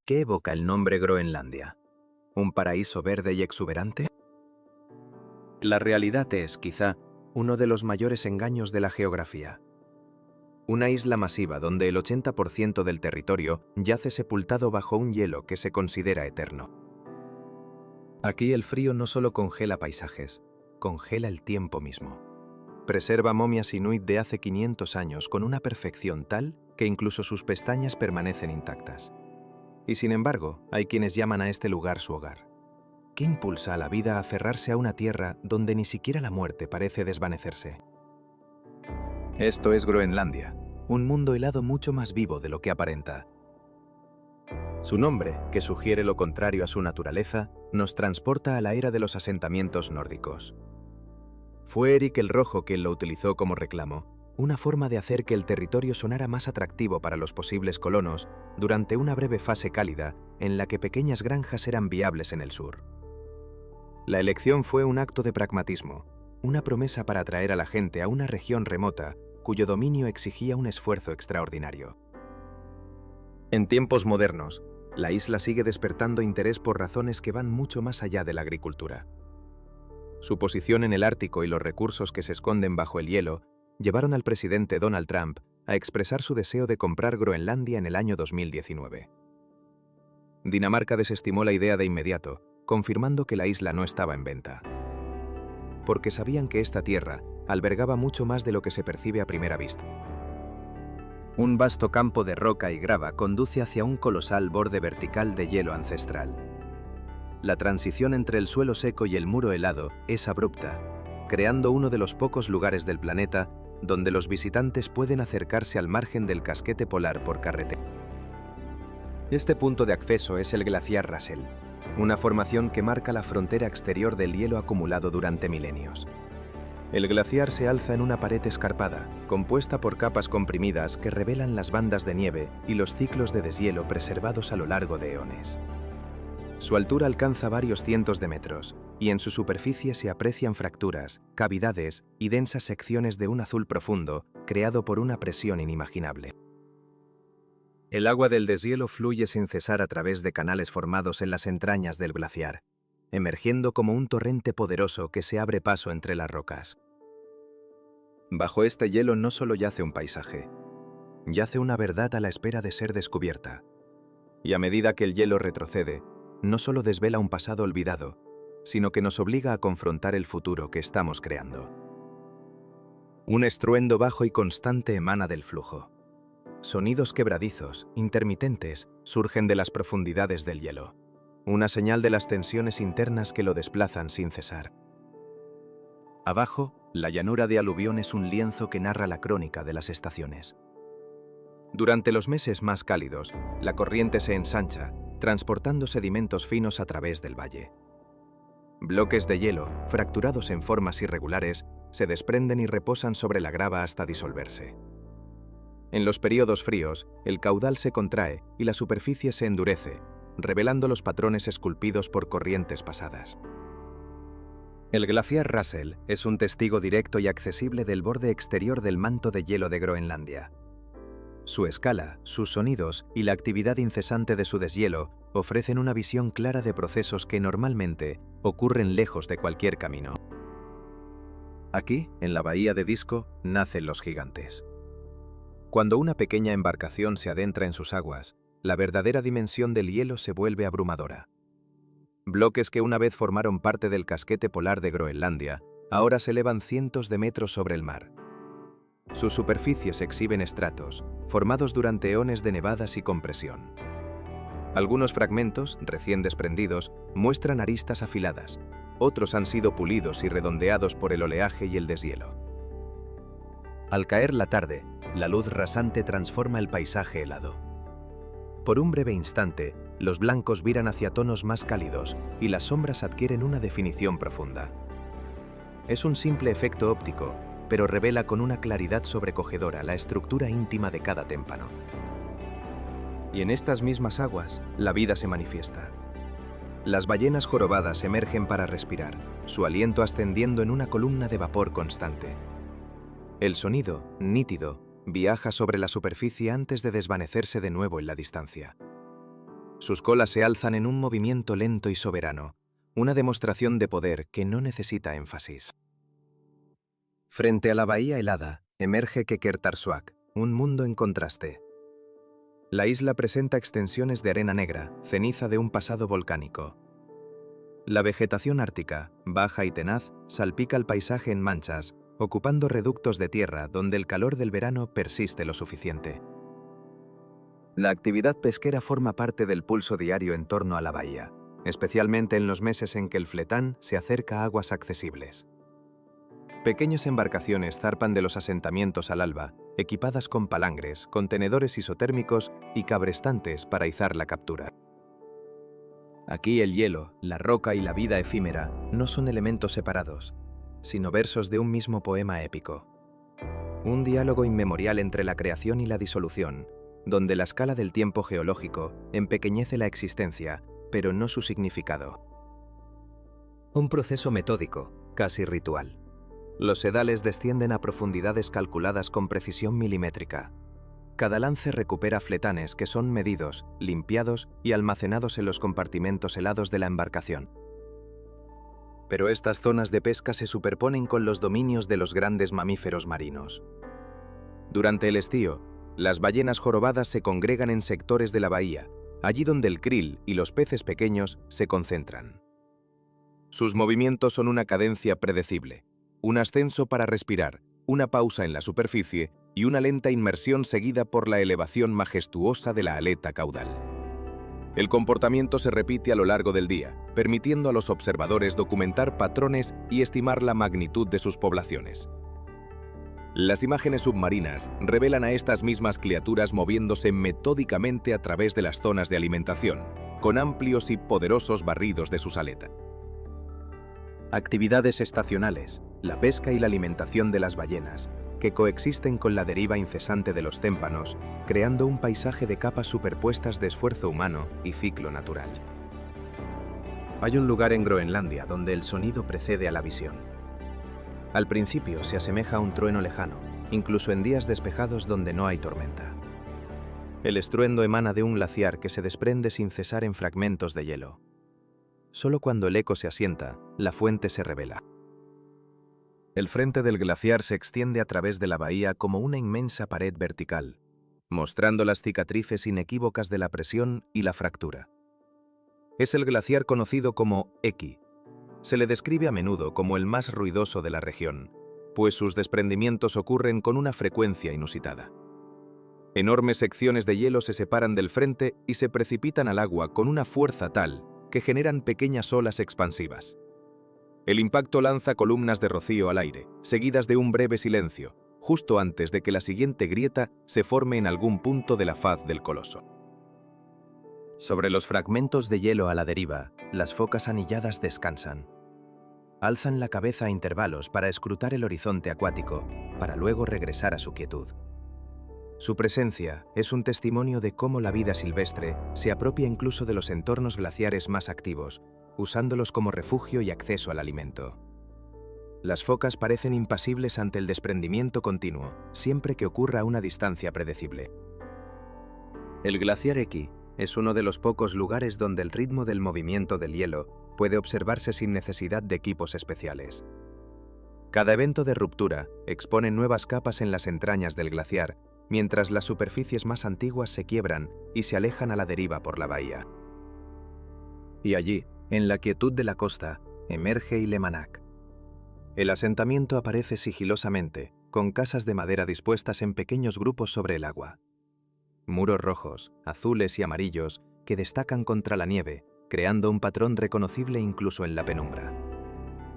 ¿Qué evoca el nombre Groenlandia? ¿Un paraíso verde y exuberante? La realidad es, quizá, uno de los mayores engaños de la geografía. Una isla masiva donde el 80% del territorio yace sepultado bajo un hielo que se considera eterno. Aquí el frío no solo congela paisajes, congela el tiempo mismo. Preserva momias inuit de hace 500 años con una perfección tal que incluso sus pestañas permanecen intactas. Y sin embargo, hay quienes llaman a este lugar su hogar. ¿Qué impulsa a la vida a aferrarse a una tierra donde ni siquiera la muerte parece desvanecerse? Esto es Groenlandia, un mundo helado mucho más vivo de lo que aparenta. Su nombre, que sugiere lo contrario a su naturaleza, nos transporta a la era de los asentamientos nórdicos. Fue Eric el Rojo quien lo utilizó como reclamo, una forma de hacer que el territorio sonara más atractivo para los posibles colonos durante una breve fase cálida en la que pequeñas granjas eran viables en el sur. La elección fue un acto de pragmatismo, una promesa para atraer a la gente a una región remota cuyo dominio exigía un esfuerzo extraordinario. En tiempos modernos, la isla sigue despertando interés por razones que van mucho más allá de la agricultura. Su posición en el Ártico y los recursos que se esconden bajo el hielo llevaron al presidente Donald Trump a expresar su deseo de comprar Groenlandia en el año 2019. Dinamarca desestimó la idea de inmediato, confirmando que la isla no estaba en venta. Porque sabían que esta tierra albergaba mucho más de lo que se percibe a primera vista. Un vasto campo de roca y grava conduce hacia un colosal borde vertical de hielo ancestral. La transición entre el suelo seco y el muro helado es abrupta, creando uno de los pocos lugares del planeta donde los visitantes pueden acercarse al margen del casquete polar por carretera. Este punto de acceso es el glaciar Russell, una formación que marca la frontera exterior del hielo acumulado durante milenios. El glaciar se alza en una pared escarpada, compuesta por capas comprimidas que revelan las bandas de nieve y los ciclos de deshielo preservados a lo largo de eones. Su altura alcanza varios cientos de metros, y en su superficie se aprecian fracturas, cavidades y densas secciones de un azul profundo, creado por una presión inimaginable. El agua del deshielo fluye sin cesar a través de canales formados en las entrañas del glaciar, emergiendo como un torrente poderoso que se abre paso entre las rocas. Bajo este hielo no solo yace un paisaje, yace una verdad a la espera de ser descubierta. Y a medida que el hielo retrocede, no solo desvela un pasado olvidado, sino que nos obliga a confrontar el futuro que estamos creando. Un estruendo bajo y constante emana del flujo. Sonidos quebradizos, intermitentes, surgen de las profundidades del hielo, una señal de las tensiones internas que lo desplazan sin cesar. Abajo, la llanura de aluvión es un lienzo que narra la crónica de las estaciones. Durante los meses más cálidos, la corriente se ensancha, transportando sedimentos finos a través del valle. Bloques de hielo, fracturados en formas irregulares, se desprenden y reposan sobre la grava hasta disolverse. En los períodos fríos, el caudal se contrae y la superficie se endurece, revelando los patrones esculpidos por corrientes pasadas. El glaciar Russell es un testigo directo y accesible del borde exterior del manto de hielo de Groenlandia. Su escala, sus sonidos y la actividad incesante de su deshielo ofrecen una visión clara de procesos que normalmente ocurren lejos de cualquier camino. Aquí, en la bahía de Disco, nacen los gigantes. Cuando una pequeña embarcación se adentra en sus aguas, la verdadera dimensión del hielo se vuelve abrumadora. Bloques que una vez formaron parte del casquete polar de Groenlandia, ahora se elevan cientos de metros sobre el mar. Sus superficies exhiben estratos, formados durante eones de nevadas y compresión. Algunos fragmentos, recién desprendidos, muestran aristas afiladas, otros han sido pulidos y redondeados por el oleaje y el deshielo. Al caer la tarde, la luz rasante transforma el paisaje helado. Por un breve instante, los blancos viran hacia tonos más cálidos y las sombras adquieren una definición profunda. Es un simple efecto óptico, pero revela con una claridad sobrecogedora la estructura íntima de cada témpano. Y en estas mismas aguas, la vida se manifiesta. Las ballenas jorobadas emergen para respirar, su aliento ascendiendo en una columna de vapor constante. El sonido, nítido, viaja sobre la superficie antes de desvanecerse de nuevo en la distancia. Sus colas se alzan en un movimiento lento y soberano, una demostración de poder que no necesita énfasis. Frente a la bahía helada, emerge Qeqertarsuaq, un mundo en contraste. La isla presenta extensiones de arena negra, ceniza de un pasado volcánico. La vegetación ártica, baja y tenaz, salpica el paisaje en manchas, ocupando reductos de tierra donde el calor del verano persiste lo suficiente. La actividad pesquera forma parte del pulso diario en torno a la bahía, especialmente en los meses en que el fletán se acerca a aguas accesibles. Pequeñas embarcaciones zarpan de los asentamientos al alba, equipadas con palangres, contenedores isotérmicos y cabrestantes para izar la captura. Aquí el hielo, la roca y la vida efímera no son elementos separados, sino versos de un mismo poema épico. Un diálogo inmemorial entre la creación y la disolución, donde la escala del tiempo geológico empequeñece la existencia, pero no su significado. Un proceso metódico, casi ritual. Los sedales descienden a profundidades calculadas con precisión milimétrica. Cada lance recupera fletanes que son medidos, limpiados y almacenados en los compartimentos helados de la embarcación. Pero estas zonas de pesca se superponen con los dominios de los grandes mamíferos marinos. Durante el estío, las ballenas jorobadas se congregan en sectores de la bahía, allí donde el krill y los peces pequeños se concentran. Sus movimientos son una cadencia predecible, un ascenso para respirar, una pausa en la superficie y una lenta inmersión seguida por la elevación majestuosa de la aleta caudal. El comportamiento se repite a lo largo del día, permitiendo a los observadores documentar patrones y estimar la magnitud de sus poblaciones. Las imágenes submarinas revelan a estas mismas criaturas moviéndose metódicamente a través de las zonas de alimentación, con amplios y poderosos barridos de sus aletas. Actividades estacionales, la pesca y la alimentación de las ballenas, que coexisten con la deriva incesante de los témpanos, creando un paisaje de capas superpuestas de esfuerzo humano y ciclo natural. Hay un lugar en Groenlandia donde el sonido precede a la visión. Al principio se asemeja a un trueno lejano, incluso en días despejados donde no hay tormenta. El estruendo emana de un glaciar que se desprende sin cesar en fragmentos de hielo. Solo cuando el eco se asienta, la fuente se revela. El frente del glaciar se extiende a través de la bahía como una inmensa pared vertical, mostrando las cicatrices inequívocas de la presión y la fractura. Es el glaciar conocido como Eki. Se le describe a menudo como el más ruidoso de la región, pues sus desprendimientos ocurren con una frecuencia inusitada. Enormes secciones de hielo se separan del frente y se precipitan al agua con una fuerza tal que generan pequeñas olas expansivas. El impacto lanza columnas de rocío al aire, seguidas de un breve silencio, justo antes de que la siguiente grieta se forme en algún punto de la faz del coloso. Sobre los fragmentos de hielo a la deriva, las focas anilladas descansan. Alzan la cabeza a intervalos para escrutar el horizonte acuático, para luego regresar a su quietud. Su presencia es un testimonio de cómo la vida silvestre se apropia incluso de los entornos glaciares más activos, usándolos como refugio y acceso al alimento. Las focas parecen impasibles ante el desprendimiento continuo, siempre que ocurra a una distancia predecible. El glaciar Eki es uno de los pocos lugares donde el ritmo del movimiento del hielo puede observarse sin necesidad de equipos especiales. Cada evento de ruptura expone nuevas capas en las entrañas del glaciar, mientras las superficies más antiguas se quiebran y se alejan a la deriva por la bahía. Y allí, en la quietud de la costa, emerge Ilemanak. El asentamiento aparece sigilosamente, con casas de madera dispuestas en pequeños grupos sobre el agua. Muros rojos, azules y amarillos que destacan contra la nieve, creando un patrón reconocible incluso en la penumbra.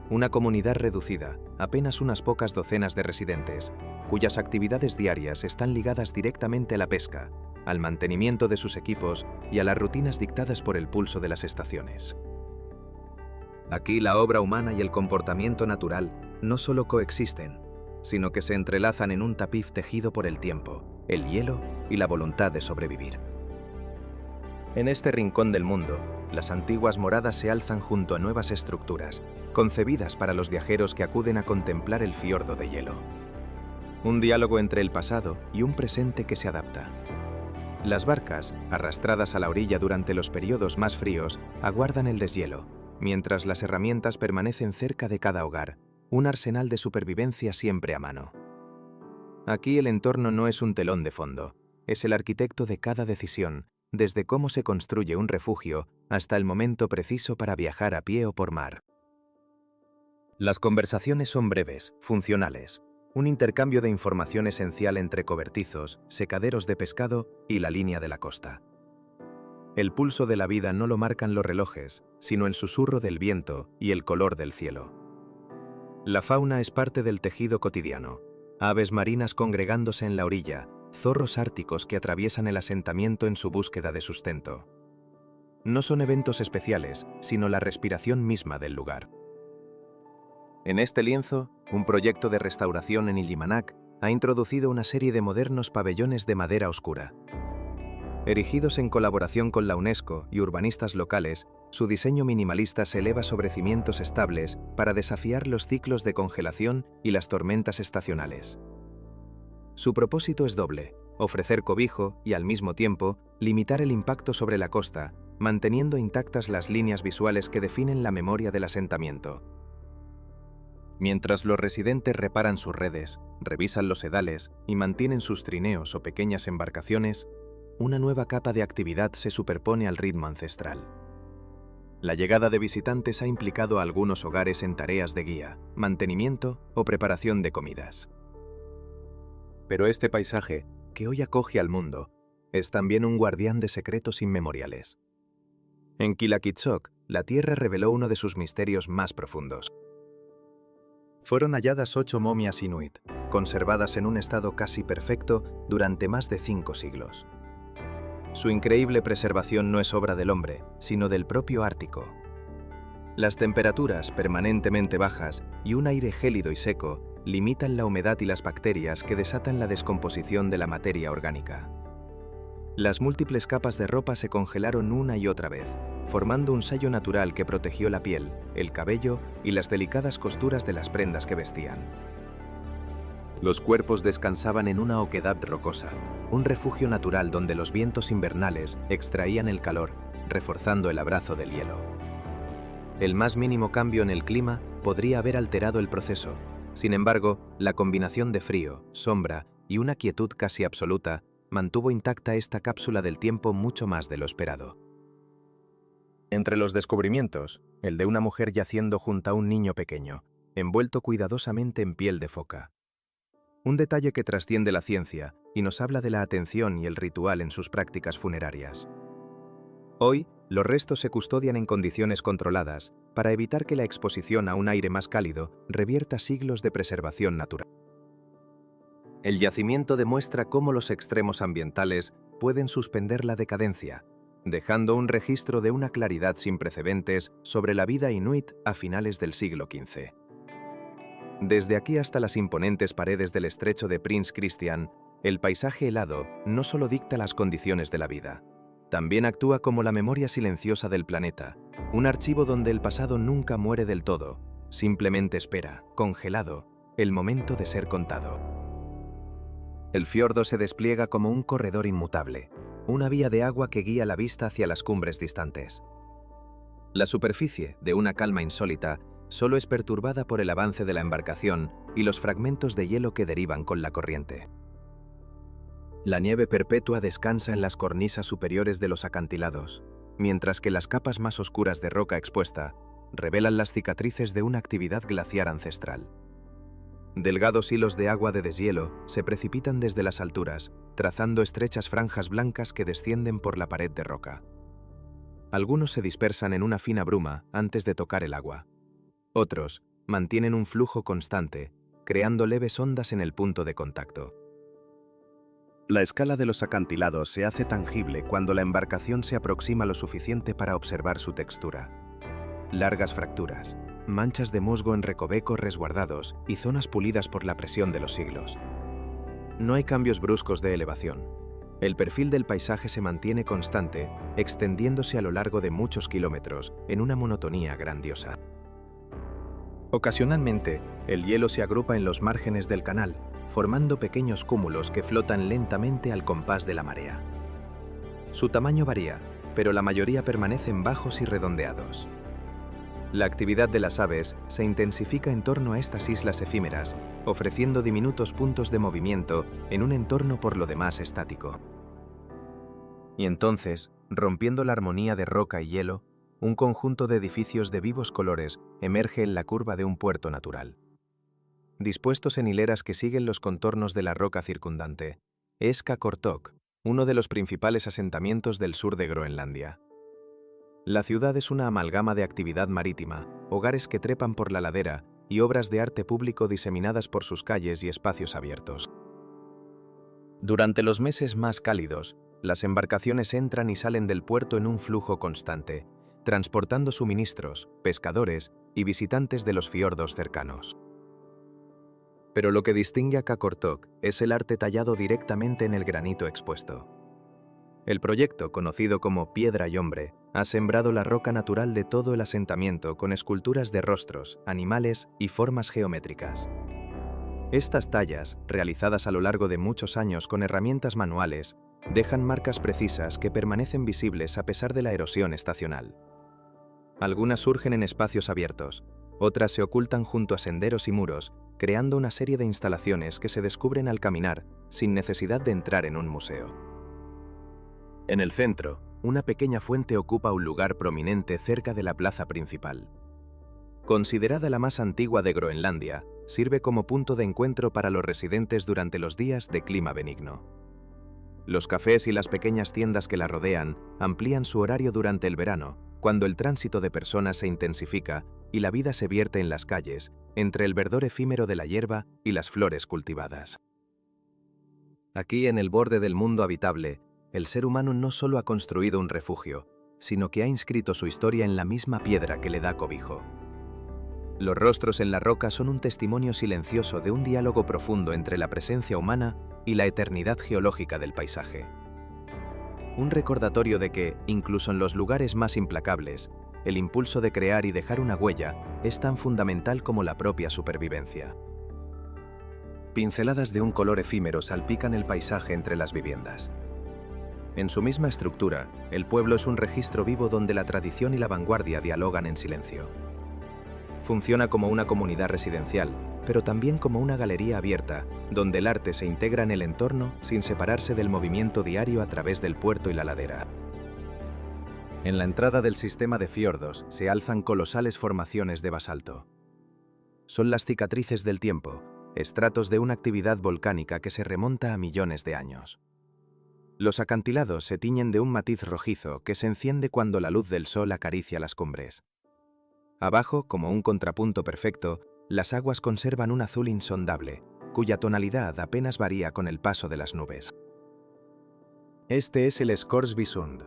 Una comunidad reducida, apenas unas pocas docenas de residentes, cuyas actividades diarias están ligadas directamente a la pesca, al mantenimiento de sus equipos y a las rutinas dictadas por el pulso de las estaciones. Aquí la obra humana y el comportamiento natural no solo coexisten, sino que se entrelazan en un tapiz tejido por el tiempo, el hielo y la voluntad de sobrevivir. En este rincón del mundo, las antiguas moradas se alzan junto a nuevas estructuras, concebidas para los viajeros que acuden a contemplar el fiordo de hielo. Un diálogo entre el pasado y un presente que se adapta. Las barcas, arrastradas a la orilla durante los periodos más fríos, aguardan el deshielo, mientras las herramientas permanecen cerca de cada hogar, un arsenal de supervivencia siempre a mano. Aquí el entorno no es un telón de fondo, es el arquitecto de cada decisión, desde cómo se construye un refugio hasta el momento preciso para viajar a pie o por mar. Las conversaciones son breves, funcionales, un intercambio de información esencial entre cobertizos, secaderos de pescado y la línea de la costa. El pulso de la vida no lo marcan los relojes, sino el susurro del viento y el color del cielo. La fauna es parte del tejido cotidiano, aves marinas congregándose en la orilla, zorros árticos que atraviesan el asentamiento en su búsqueda de sustento. No son eventos especiales, sino la respiración misma del lugar. En este lienzo, un proyecto de restauración en Illimannak ha introducido una serie de modernos pabellones de madera oscura. Erigidos en colaboración con la UNESCO y urbanistas locales, su diseño minimalista se eleva sobre cimientos estables para desafiar los ciclos de congelación y las tormentas estacionales. Su propósito es doble: ofrecer cobijo y, al mismo tiempo, limitar el impacto sobre la costa, manteniendo intactas las líneas visuales que definen la memoria del asentamiento. Mientras los residentes reparan sus redes, revisan los sedales y mantienen sus trineos o pequeñas embarcaciones, una nueva capa de actividad se superpone al ritmo ancestral. La llegada de visitantes ha implicado a algunos hogares en tareas de guía, mantenimiento o preparación de comidas. Pero este paisaje, que hoy acoge al mundo, es también un guardián de secretos inmemoriales. En Qilaqichok, la tierra reveló uno de sus misterios más profundos. Fueron halladas 8 momias inuit, conservadas en un estado casi perfecto durante más de 5 siglos. Su increíble preservación no es obra del hombre, sino del propio Ártico. Las temperaturas permanentemente bajas y un aire gélido y seco limitan la humedad y las bacterias que desatan la descomposición de la materia orgánica. Las múltiples capas de ropa se congelaron una y otra vez, formando un sello natural que protegió la piel, el cabello y las delicadas costuras de las prendas que vestían. Los cuerpos descansaban en una oquedad rocosa, un refugio natural donde los vientos invernales extraían el calor, reforzando el abrazo del hielo. El más mínimo cambio en el clima podría haber alterado el proceso. Sin embargo, la combinación de frío, sombra y una quietud casi absoluta mantuvo intacta esta cápsula del tiempo mucho más de lo esperado. Entre los descubrimientos, el de una mujer yaciendo junto a un niño pequeño, envuelto cuidadosamente en piel de foca. Un detalle que trasciende la ciencia y nos habla de la atención y el ritual en sus prácticas funerarias. Hoy, los restos se custodian en condiciones controladas para evitar que la exposición a un aire más cálido revierta siglos de preservación natural. El yacimiento demuestra cómo los extremos ambientales pueden suspender la decadencia, dejando un registro de una claridad sin precedentes sobre la vida inuit a finales del siglo XV. Desde aquí hasta las imponentes paredes del estrecho de Prince Christian, el paisaje helado no solo dicta las condiciones de la vida, también actúa como la memoria silenciosa del planeta, un archivo donde el pasado nunca muere del todo, simplemente espera, congelado, el momento de ser contado. El fiordo se despliega como un corredor inmutable, una vía de agua que guía la vista hacia las cumbres distantes. La superficie, de una calma insólita, solo es perturbada por el avance de la embarcación y los fragmentos de hielo que derivan con la corriente. La nieve perpetua descansa en las cornisas superiores de los acantilados, mientras que las capas más oscuras de roca expuesta revelan las cicatrices de una actividad glaciar ancestral. Delgados hilos de agua de deshielo se precipitan desde las alturas, trazando estrechas franjas blancas que descienden por la pared de roca. Algunos se dispersan en una fina bruma antes de tocar el agua. Otros mantienen un flujo constante, creando leves ondas en el punto de contacto. La escala de los acantilados se hace tangible cuando la embarcación se aproxima lo suficiente para observar su textura. Largas fracturas, manchas de musgo en recovecos resguardados y zonas pulidas por la presión de los siglos. No hay cambios bruscos de elevación. El perfil del paisaje se mantiene constante, extendiéndose a lo largo de muchos kilómetros en una monotonía grandiosa. Ocasionalmente, el hielo se agrupa en los márgenes del canal, formando pequeños cúmulos que flotan lentamente al compás de la marea. Su tamaño varía, pero la mayoría permanecen bajos y redondeados. La actividad de las aves se intensifica en torno a estas islas efímeras, ofreciendo diminutos puntos de movimiento en un entorno por lo demás estático. Y entonces, rompiendo la armonía de roca y hielo, un conjunto de edificios de vivos colores emerge en la curva de un puerto natural. Dispuestos en hileras que siguen los contornos de la roca circundante, es Qaqortoq, uno de los principales asentamientos del sur de Groenlandia. La ciudad es una amalgama de actividad marítima, hogares que trepan por la ladera y obras de arte público diseminadas por sus calles y espacios abiertos. Durante los meses más cálidos, las embarcaciones entran y salen del puerto en un flujo constante, transportando suministros, pescadores y visitantes de los fiordos cercanos. Pero lo que distingue a Qaqortoq es el arte tallado directamente en el granito expuesto. El proyecto, conocido como Piedra y Hombre, ha sembrado la roca natural de todo el asentamiento con esculturas de rostros, animales y formas geométricas. Estas tallas, realizadas a lo largo de muchos años con herramientas manuales, dejan marcas precisas que permanecen visibles a pesar de la erosión estacional. Algunas surgen en espacios abiertos, otras se ocultan junto a senderos y muros, creando una serie de instalaciones que se descubren al caminar, sin necesidad de entrar en un museo. En el centro, una pequeña fuente ocupa un lugar prominente cerca de la plaza principal. Considerada la más antigua de Groenlandia, sirve como punto de encuentro para los residentes durante los días de clima benigno. Los cafés y las pequeñas tiendas que la rodean amplían su horario durante el verano, cuando el tránsito de personas se intensifica y la vida se vierte en las calles, entre el verdor efímero de la hierba y las flores cultivadas. Aquí, en el borde del mundo habitable, el ser humano no solo ha construido un refugio, sino que ha inscrito su historia en la misma piedra que le da cobijo. Los rostros en la roca son un testimonio silencioso de un diálogo profundo entre la presencia humana y la eternidad geológica del paisaje. Un recordatorio de que, incluso en los lugares más implacables, el impulso de crear y dejar una huella es tan fundamental como la propia supervivencia. Pinceladas de un color efímero salpican el paisaje entre las viviendas. En su misma estructura, el pueblo es un registro vivo donde la tradición y la vanguardia dialogan en silencio. Funciona como una comunidad residencial, pero también como una galería abierta, donde el arte se integra en el entorno sin separarse del movimiento diario a través del puerto y la ladera. En la entrada del sistema de fiordos se alzan colosales formaciones de basalto. Son las cicatrices del tiempo, estratos de una actividad volcánica que se remonta a millones de años. Los acantilados se tiñen de un matiz rojizo que se enciende cuando la luz del sol acaricia las cumbres. Abajo, como un contrapunto perfecto, las aguas conservan un azul insondable, cuya tonalidad apenas varía con el paso de las nubes. Este es el Scoresbysund,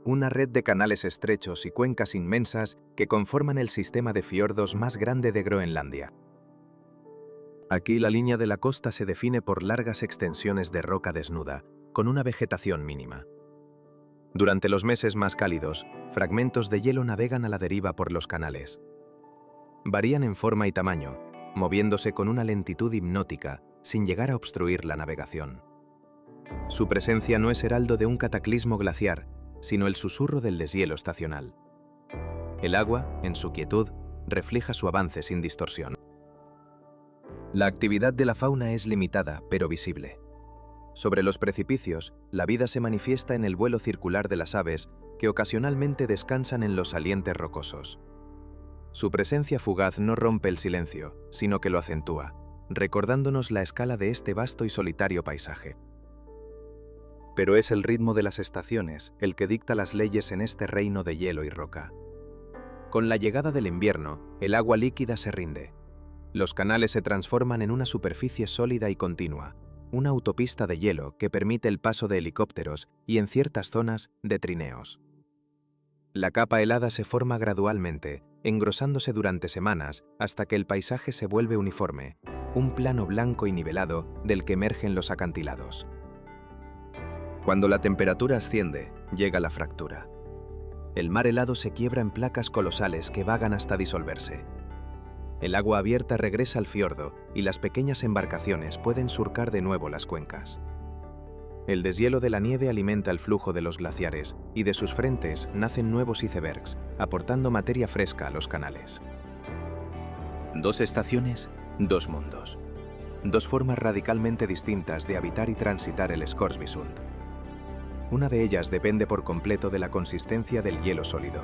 una red de canales estrechos y cuencas inmensas que conforman el sistema de fiordos más grande de Groenlandia. Aquí la línea de la costa se define por largas extensiones de roca desnuda, con una vegetación mínima. Durante los meses más cálidos, fragmentos de hielo navegan a la deriva por los canales. Varían en forma y tamaño, moviéndose con una lentitud hipnótica, sin llegar a obstruir la navegación. Su presencia no es heraldo de un cataclismo glaciar, sino el susurro del deshielo estacional. El agua, en su quietud, refleja su avance sin distorsión. La actividad de la fauna es limitada, pero visible. Sobre los precipicios, la vida se manifiesta en el vuelo circular de las aves que ocasionalmente descansan en los salientes rocosos. Su presencia fugaz no rompe el silencio, sino que lo acentúa, recordándonos la escala de este vasto y solitario paisaje. Pero es el ritmo de las estaciones el que dicta las leyes en este reino de hielo y roca. Con la llegada del invierno, el agua líquida se rinde. Los canales se transforman en una superficie sólida y continua, una autopista de hielo que permite el paso de helicópteros y, en ciertas zonas, de trineos. La capa helada se forma gradualmente, engrosándose durante semanas hasta que el paisaje se vuelve uniforme, un plano blanco y nivelado del que emergen los acantilados. Cuando la temperatura asciende, llega la fractura. El mar helado se quiebra en placas colosales que vagan hasta disolverse. El agua abierta regresa al fiordo y las pequeñas embarcaciones pueden surcar de nuevo las cuencas. El deshielo de la nieve alimenta el flujo de los glaciares y de sus frentes nacen nuevos icebergs, aportando materia fresca a los canales. Dos estaciones, dos mundos. Dos formas radicalmente distintas de habitar y transitar el Scoresbysund. Una de ellas depende por completo de la consistencia del hielo sólido,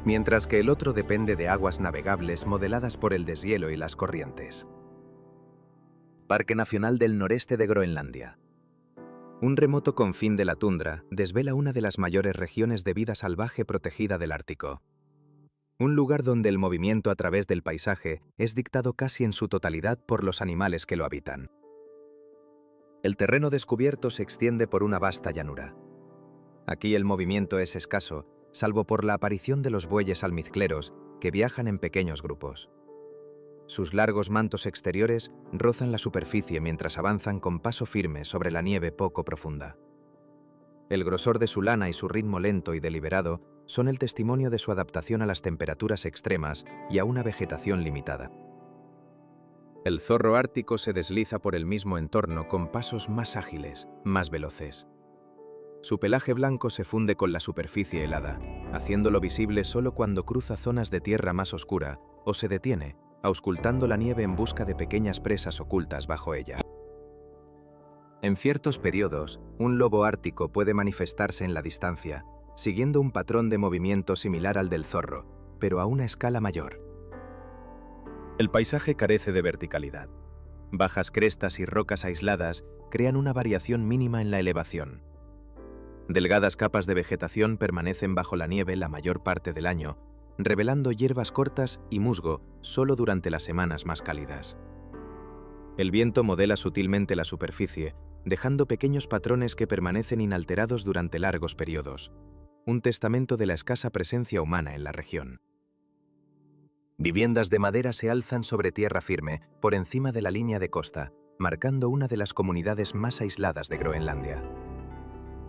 mientras que el otro depende de aguas navegables modeladas por el deshielo y las corrientes. Parque Nacional del Noreste de Groenlandia. Un remoto confín de la tundra desvela una de las mayores regiones de vida salvaje protegida del Ártico. Un lugar donde el movimiento a través del paisaje es dictado casi en su totalidad por los animales que lo habitan. El terreno descubierto se extiende por una vasta llanura. Aquí el movimiento es escaso, salvo por la aparición de los bueyes almizcleros que viajan en pequeños grupos. Sus largos mantos exteriores rozan la superficie mientras avanzan con paso firme sobre la nieve poco profunda. El grosor de su lana y su ritmo lento y deliberado son el testimonio de su adaptación a las temperaturas extremas y a una vegetación limitada. El zorro ártico se desliza por el mismo entorno con pasos más ágiles, más veloces. Su pelaje blanco se funde con la superficie helada, haciéndolo visible solo cuando cruza zonas de tierra más oscura o se detiene, auscultando la nieve en busca de pequeñas presas ocultas bajo ella. En ciertos periodos, un lobo ártico puede manifestarse en la distancia, siguiendo un patrón de movimiento similar al del zorro, pero a una escala mayor. El paisaje carece de verticalidad. Bajas crestas y rocas aisladas crean una variación mínima en la elevación. Delgadas capas de vegetación permanecen bajo la nieve la mayor parte del año, revelando hierbas cortas y musgo solo durante las semanas más cálidas. El viento modela sutilmente la superficie, dejando pequeños patrones que permanecen inalterados durante largos periodos, un testamento de la escasa presencia humana en la región. Viviendas de madera se alzan sobre tierra firme, por encima de la línea de costa, marcando una de las comunidades más aisladas de Groenlandia.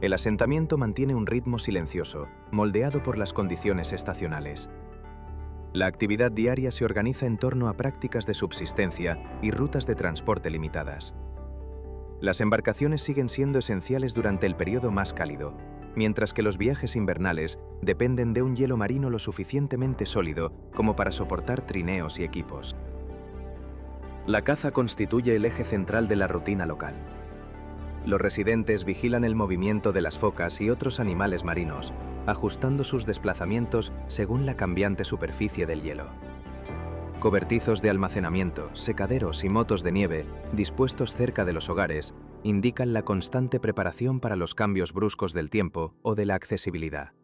El asentamiento mantiene un ritmo silencioso, moldeado por las condiciones estacionales. La actividad diaria se organiza en torno a prácticas de subsistencia y rutas de transporte limitadas. Las embarcaciones siguen siendo esenciales durante el periodo más cálido, mientras que los viajes invernales dependen de un hielo marino lo suficientemente sólido como para soportar trineos y equipos. La caza constituye el eje central de la rutina local. Los residentes vigilan el movimiento de las focas y otros animales marinos, ajustando sus desplazamientos según la cambiante superficie del hielo. Cobertizos de almacenamiento, secaderos y motos de nieve, dispuestos cerca de los hogares, indican la constante preparación para los cambios bruscos del tiempo o de la accesibilidad.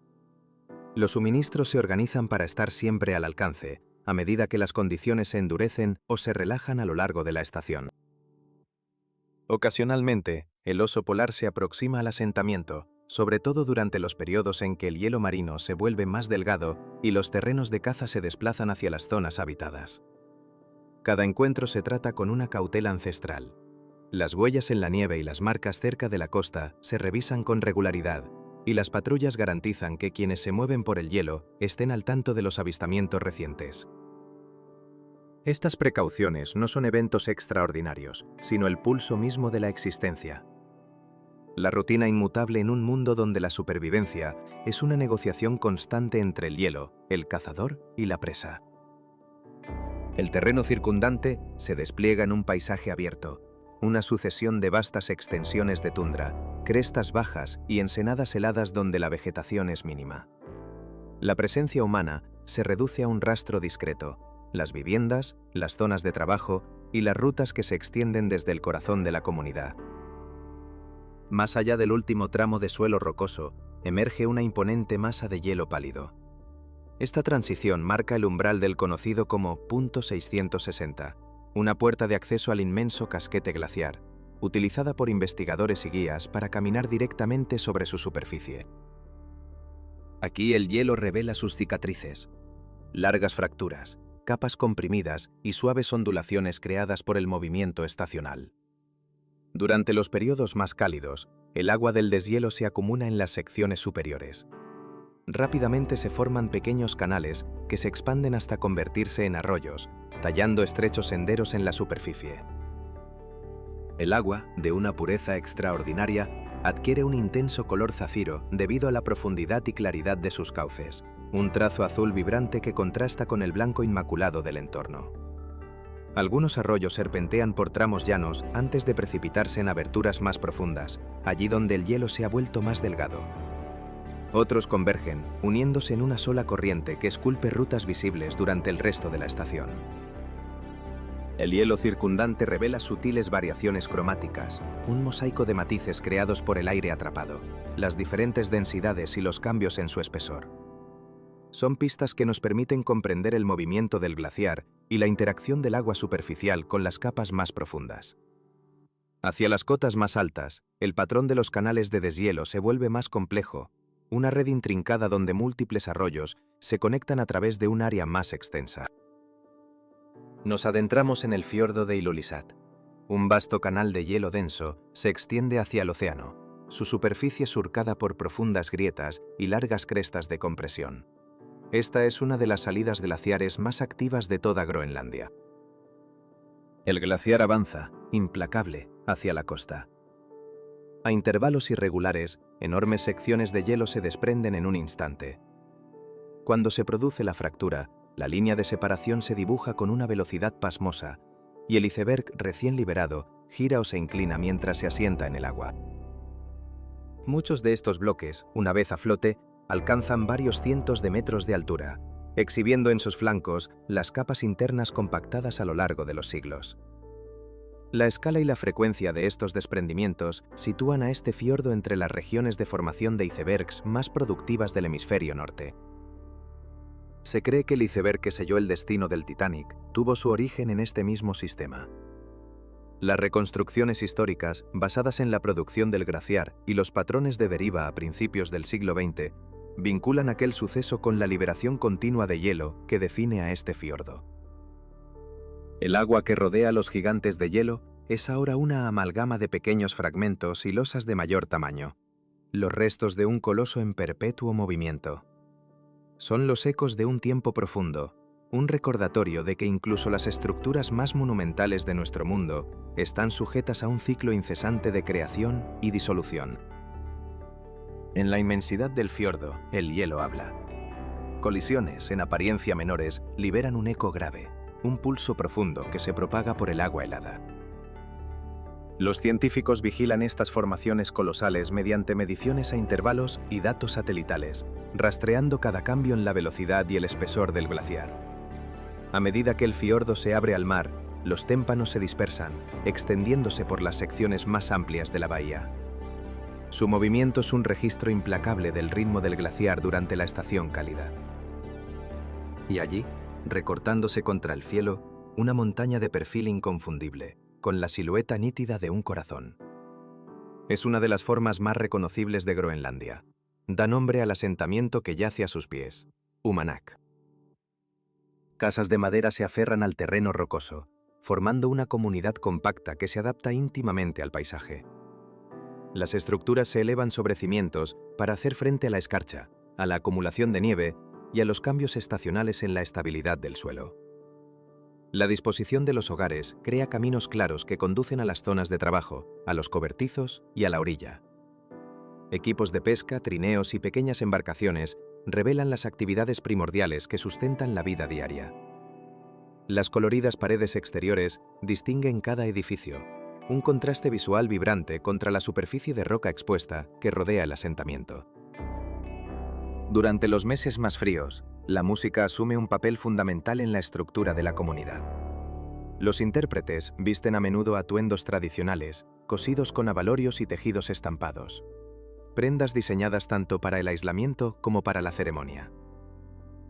Los suministros se organizan para estar siempre al alcance, a medida que las condiciones se endurecen o se relajan a lo largo de la estación. Ocasionalmente, el oso polar se aproxima al asentamiento, sobre todo durante los periodos en que el hielo marino se vuelve más delgado y los terrenos de caza se desplazan hacia las zonas habitadas. Cada encuentro se trata con una cautela ancestral. Las huellas en la nieve y las marcas cerca de la costa se revisan con regularidad, y las patrullas garantizan que quienes se mueven por el hielo estén al tanto de los avistamientos recientes. Estas precauciones no son eventos extraordinarios, sino el pulso mismo de la existencia. La rutina inmutable en un mundo donde la supervivencia es una negociación constante entre el hielo, el cazador y la presa. El terreno circundante se despliega en un paisaje abierto, una sucesión de vastas extensiones de tundra, crestas bajas y ensenadas heladas donde la vegetación es mínima. La presencia humana se reduce a un rastro discreto: las viviendas, las zonas de trabajo y las rutas que se extienden desde el corazón de la comunidad. Más allá del último tramo de suelo rocoso, emerge una imponente masa de hielo pálido. Esta transición marca el umbral del conocido como Punto 660, una puerta de acceso al inmenso casquete glaciar, utilizada por investigadores y guías para caminar directamente sobre su superficie. Aquí el hielo revela sus cicatrices, largas fracturas, capas comprimidas y suaves ondulaciones creadas por el movimiento estacional. Durante los periodos más cálidos, el agua del deshielo se acumula en las secciones superiores. Rápidamente se forman pequeños canales que se expanden hasta convertirse en arroyos, tallando estrechos senderos en la superficie. El agua, de una pureza extraordinaria, adquiere un intenso color zafiro debido a la profundidad y claridad de sus cauces, un trazo azul vibrante que contrasta con el blanco inmaculado del entorno. Algunos arroyos serpentean por tramos llanos antes de precipitarse en aberturas más profundas, allí donde el hielo se ha vuelto más delgado. Otros convergen, uniéndose en una sola corriente que esculpe rutas visibles durante el resto de la estación. El hielo circundante revela sutiles variaciones cromáticas, un mosaico de matices creados por el aire atrapado, las diferentes densidades y los cambios en su espesor. Son pistas que nos permiten comprender el movimiento del glaciar y la interacción del agua superficial con las capas más profundas. Hacia las cotas más altas, el patrón de los canales de deshielo se vuelve más complejo, una red intrincada donde múltiples arroyos se conectan a través de un área más extensa. Nos adentramos en el fiordo de Ilulissat. Un vasto canal de hielo denso se extiende hacia el océano, su superficie surcada por profundas grietas y largas crestas de compresión. Esta es una de las salidas glaciares más activas de toda Groenlandia. El glaciar avanza, implacable, hacia la costa. A intervalos irregulares, enormes secciones de hielo se desprenden en un instante. Cuando se produce la fractura, la línea de separación se dibuja con una velocidad pasmosa, y el iceberg recién liberado gira o se inclina mientras se asienta en el agua. Muchos de estos bloques, una vez a flote, alcanzan varios cientos de metros de altura, exhibiendo en sus flancos las capas internas compactadas a lo largo de los siglos. La escala y la frecuencia de estos desprendimientos sitúan a este fiordo entre las regiones de formación de icebergs más productivas del hemisferio norte. Se cree que el iceberg que selló el destino del Titanic tuvo su origen en este mismo sistema. Las reconstrucciones históricas, basadas en la producción del glaciar y los patrones de deriva a principios del siglo XX, vinculan aquel suceso con la liberación continua de hielo que define a este fiordo. El agua que rodea a los gigantes de hielo es ahora una amalgama de pequeños fragmentos y losas de mayor tamaño, los restos de un coloso en perpetuo movimiento. Son los ecos de un tiempo profundo, un recordatorio de que incluso las estructuras más monumentales de nuestro mundo están sujetas a un ciclo incesante de creación y disolución. En la inmensidad del fiordo, el hielo habla. Colisiones, en apariencia menores, liberan un eco grave, un pulso profundo que se propaga por el agua helada. Los científicos vigilan estas formaciones colosales mediante mediciones a intervalos y datos satelitales, rastreando cada cambio en la velocidad y el espesor del glaciar. A medida que el fiordo se abre al mar, los témpanos se dispersan, extendiéndose por las secciones más amplias de la bahía. Su movimiento es un registro implacable del ritmo del glaciar durante la estación cálida. Y allí, recortándose contra el cielo, una montaña de perfil inconfundible, con la silueta nítida de un corazón. Es una de las formas más reconocibles de Groenlandia. Da nombre al asentamiento que yace a sus pies, Umanak. Casas de madera se aferran al terreno rocoso, formando una comunidad compacta que se adapta íntimamente al paisaje. Las estructuras se elevan sobre cimientos para hacer frente a la escarcha, a la acumulación de nieve y a los cambios estacionales en la estabilidad del suelo. La disposición de los hogares crea caminos claros que conducen a las zonas de trabajo, a los cobertizos y a la orilla. Equipos de pesca, trineos y pequeñas embarcaciones revelan las actividades primordiales que sustentan la vida diaria. Las coloridas paredes exteriores distinguen cada edificio, un contraste visual vibrante contra la superficie de roca expuesta que rodea el asentamiento. Durante los meses más fríos, la música asume un papel fundamental en la estructura de la comunidad. Los intérpretes visten a menudo atuendos tradicionales, cosidos con abalorios y tejidos estampados. Prendas diseñadas tanto para el aislamiento como para la ceremonia.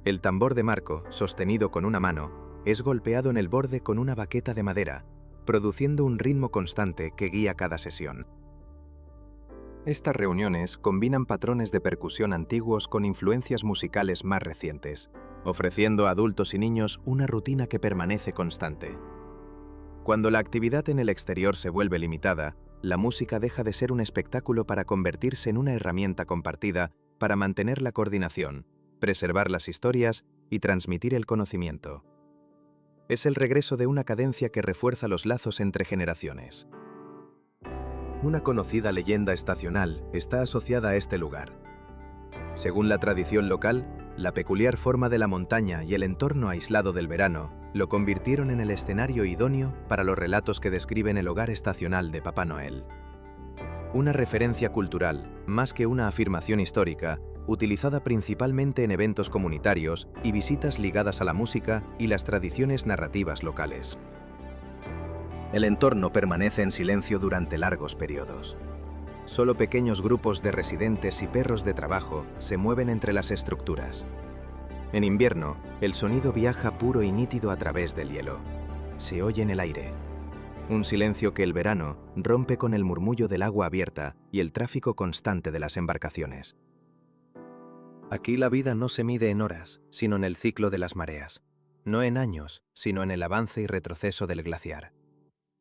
El tambor de marco, sostenido con una mano, es golpeado en el borde con una baqueta de madera, produciendo un ritmo constante que guía cada sesión. Estas reuniones combinan patrones de percusión antiguos con influencias musicales más recientes, ofreciendo a adultos y niños una rutina que permanece constante. Cuando la actividad en el exterior se vuelve limitada, la música deja de ser un espectáculo para convertirse en una herramienta compartida para mantener la coordinación, preservar las historias y transmitir el conocimiento. Es el regreso de una cadencia que refuerza los lazos entre generaciones. Una conocida leyenda estacional está asociada a este lugar. Según la tradición local, la peculiar forma de la montaña y el entorno aislado del verano lo convirtieron en el escenario idóneo para los relatos que describen el hogar estacional de Papá Noel. Una referencia cultural, más que una afirmación histórica, utilizada principalmente en eventos comunitarios y visitas ligadas a la música y las tradiciones narrativas locales. El entorno permanece en silencio durante largos periodos. Solo pequeños grupos de residentes y perros de trabajo se mueven entre las estructuras. En invierno, el sonido viaja puro y nítido a través del hielo. Se oye en el aire. Un silencio que el verano rompe con el murmullo del agua abierta y el tráfico constante de las embarcaciones. Aquí la vida no se mide en horas, sino en el ciclo de las mareas. No en años, sino en el avance y retroceso del glaciar.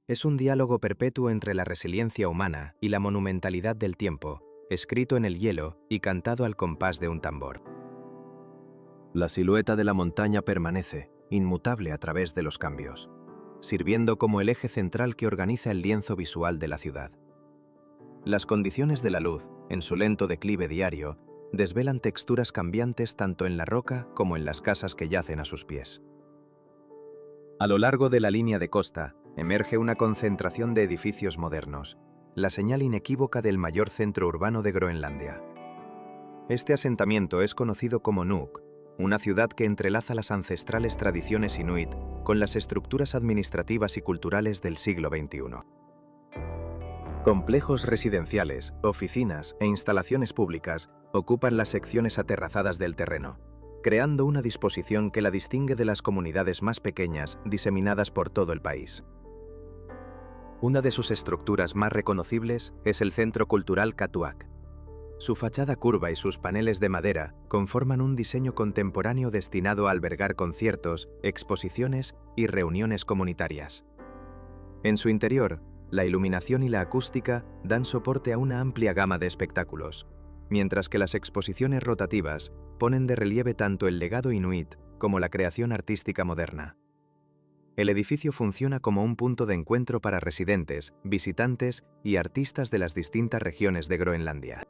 Es un diálogo perpetuo entre la resiliencia humana y la monumentalidad del tiempo, escrito en el hielo y cantado al compás de un tambor. La silueta de la montaña permanece, inmutable a través de los cambios, sirviendo como el eje central que organiza el lienzo visual de la ciudad. Las condiciones de la luz, en su lento declive diario, desvelan texturas cambiantes tanto en la roca como en las casas que yacen a sus pies. A lo largo de la línea de costa, emerge una concentración de edificios modernos, la señal inequívoca del mayor centro urbano de Groenlandia. Este asentamiento es conocido como Nuuk, una ciudad que entrelaza las ancestrales tradiciones inuit con las estructuras administrativas y culturales del siglo XXI. Complejos residenciales, oficinas e instalaciones públicas ocupan las secciones aterrazadas del terreno, creando una disposición que la distingue de las comunidades más pequeñas diseminadas por todo el país. Una de sus estructuras más reconocibles es el Centro Cultural Katuak. Su fachada curva y sus paneles de madera conforman un diseño contemporáneo destinado a albergar conciertos, exposiciones y reuniones comunitarias. En su interior, la iluminación y la acústica dan soporte a una amplia gama de espectáculos, mientras que las exposiciones rotativas ponen de relieve tanto el legado inuit como la creación artística moderna. El edificio funciona como un punto de encuentro para residentes, visitantes y artistas de las distintas regiones de Groenlandia.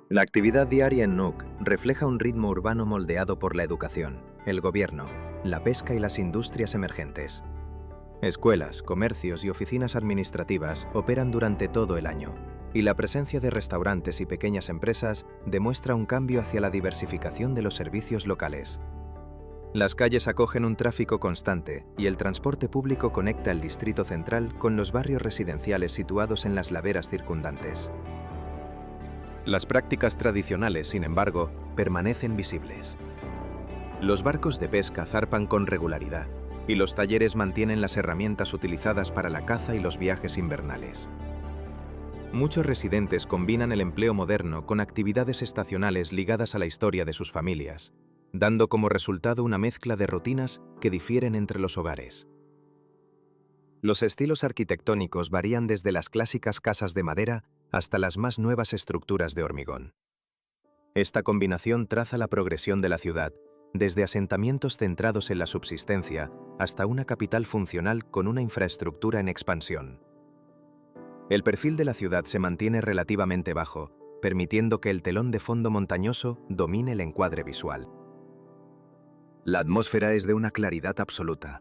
La actividad diaria en Nuuk refleja un ritmo urbano moldeado por la educación, el gobierno, la pesca y las industrias emergentes. Escuelas, comercios y oficinas administrativas operan durante todo el año, y la presencia de restaurantes y pequeñas empresas demuestra un cambio hacia la diversificación de los servicios locales. Las calles acogen un tráfico constante y el transporte público conecta el distrito central con los barrios residenciales situados en las laderas circundantes. Las prácticas tradicionales, sin embargo, permanecen visibles. Los barcos de pesca zarpan con regularidad y los talleres mantienen las herramientas utilizadas para la caza y los viajes invernales. Muchos residentes combinan el empleo moderno con actividades estacionales ligadas a la historia de sus familias, dando como resultado una mezcla de rutinas que difieren entre los hogares. Los estilos arquitectónicos varían desde las clásicas casas de madera hasta las más nuevas estructuras de hormigón. Esta combinación traza la progresión de la ciudad, desde asentamientos centrados en la subsistencia hasta una capital funcional con una infraestructura en expansión. El perfil de la ciudad se mantiene relativamente bajo, permitiendo que el telón de fondo montañoso domine el encuadre visual. La atmósfera es de una claridad absoluta.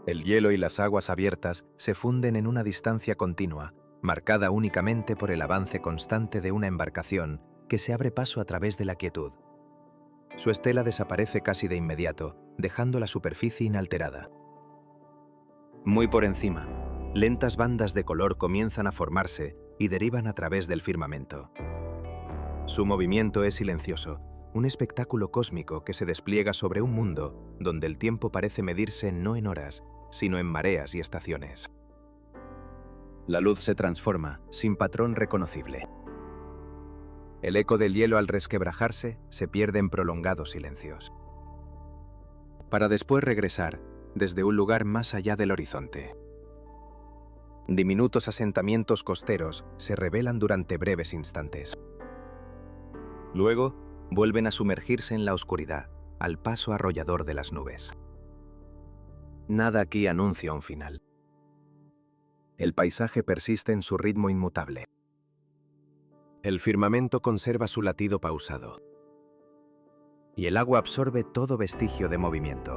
El hielo y las aguas abiertas se funden en una distancia continua, marcada únicamente por el avance constante de una embarcación que se abre paso a través de la quietud. Su estela desaparece casi de inmediato, dejando la superficie inalterada. Muy por encima, lentas bandas de color comienzan a formarse y derivan a través del firmamento. Su movimiento es silencioso, un espectáculo cósmico que se despliega sobre un mundo donde el tiempo parece medirse no en horas, sino en mareas y estaciones. La luz se transforma, sin patrón reconocible. El eco del hielo al resquebrajarse se pierde en prolongados silencios, para después regresar desde un lugar más allá del horizonte. Diminutos asentamientos costeros se revelan durante breves instantes. Luego, vuelven a sumergirse en la oscuridad, al paso arrollador de las nubes. Nada aquí anuncia un final. El paisaje persiste en su ritmo inmutable. El firmamento conserva su latido pausado. Y el agua absorbe todo vestigio de movimiento.